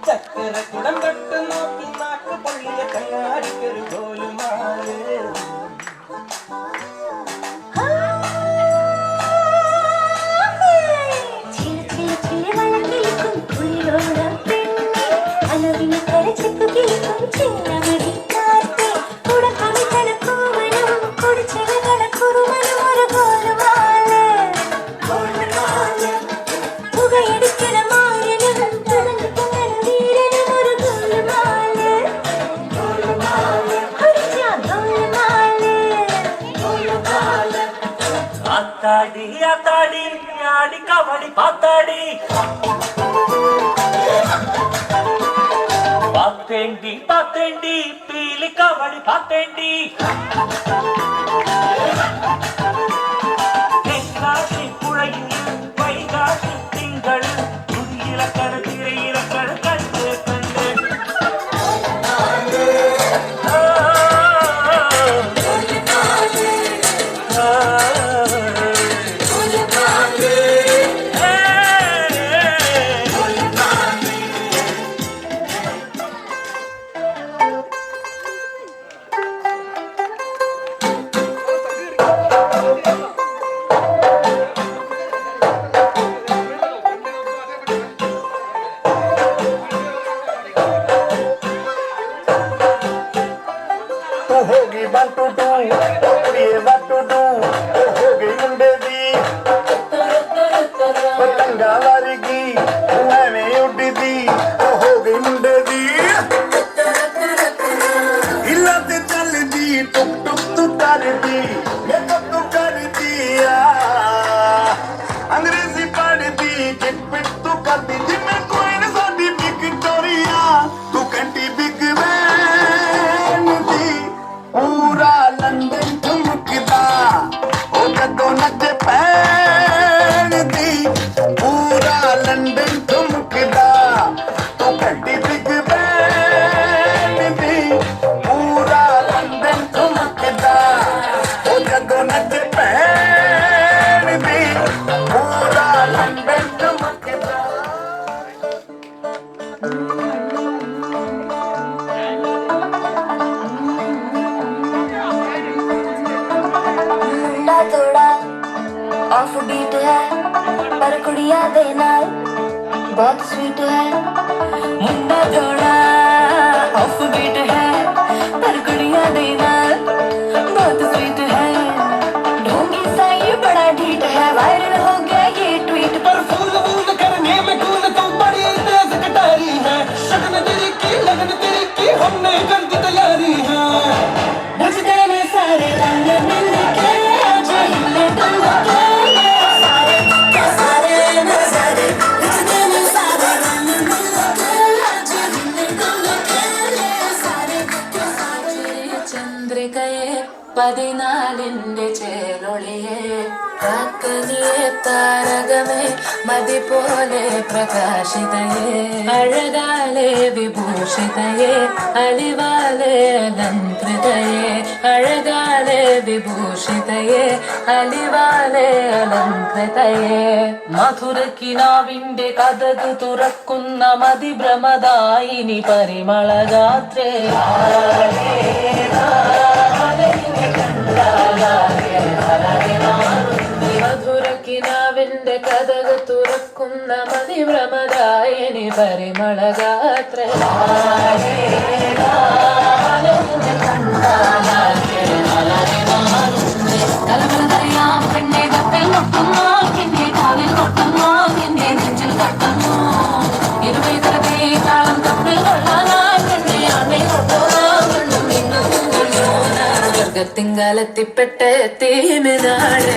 ചക്കരക്കുടം തൊട്ട് നോക്കി നാക്ക് പൊള്ളിയ കങ്ങാടിക്കൊരു ഗോലുമാല് ஆத்தாடி ஆத்தாடி ஆடி கபடி பாத்தாடி பாத்தேண்டி பாத்தேண்டி பீலி கபடி பாத்தேண்டி தென்காசி புழையில் வைகாசி திங்கள் துணியிலக்கண திரையிலக்கண கண்டு கண்டு होगी बंटू टू ये बंटू टू होगी मुंडे दी पतंगा वारीगी मैंने उड़ी दी होगी मुंडे दी हिला ते चल दी टुक टुक तू कर दी मैं तू कर दिया अंग्रेजी पढ़ दी चिट पिट तू कर दी जिम्मे कोई न साडी विक्टोरिया तू कंटी बिग पूरा लंदन ठुमकदा ओ जदों नच पैण दी पूरा लंदन ठुमकदा तू घंटी बिग बैन दी पूरा लंदन ठुमकदा ओ जदों नच पैण दी पूरा लंदन ठुमकदा थोड़ा ऑफ बीट है पर कुड़िया दे नाल बहुत स्वीट है मुंडा थोड़ा ऑफ बीट है पर कुड़िया दे नाल बहुत स्वीट है ढोंगी सा ये बड़ा ढीठ है वायरल हो गया ये ट्वीट पर फूल फूल करने में कूल तो बड़ी तेज कटारी है लगन तेरी की हमने कर दी तैयारी है बुझ गए सारे रंग मिल के ചന്ദ്രികയെ പതിനാലിന്റെ ചേലൊളിയെ കാക്കനിയെ താരകമേ മതി പോലെ പ്രകാശിതയെ അഴകാലെ വിഭൂഷിതയെ അലിവാലെ അലങ്കൃതയെ അഴകാലെ വിഭൂഷിതയെ അലിവാലെ അലങ്കൃതയെ മധുരക്കിനാവിന്റെ കഥക് തുറക്കുന്ന മതിഭ്രമദായിനി പരിമളഗാത്രേ മധുരക്കിനാവിന്റെ കഥക് തുറക്കുന്ന മതിഭ്രമദായിനി പരിമളഗാത്രേ കലകലതറിയാം പെണ്ണെ കപ്പൽ കൊട്ടുന്നു പിന്നെ കാലിൽ കൊട്ടുന്നു പിന്നെ നെഞ്ചിൽ തട്ടുന്നു ഇരുവൈതരത്തെ താളം കപ്പിൽ കൊള്ളാനായി പെണ്ണെ അണ്ണை കൊട്ടുന്നു സ്വർഗത്തിങ്കാലെത്തിപ്പെട്ട തീമിനാട്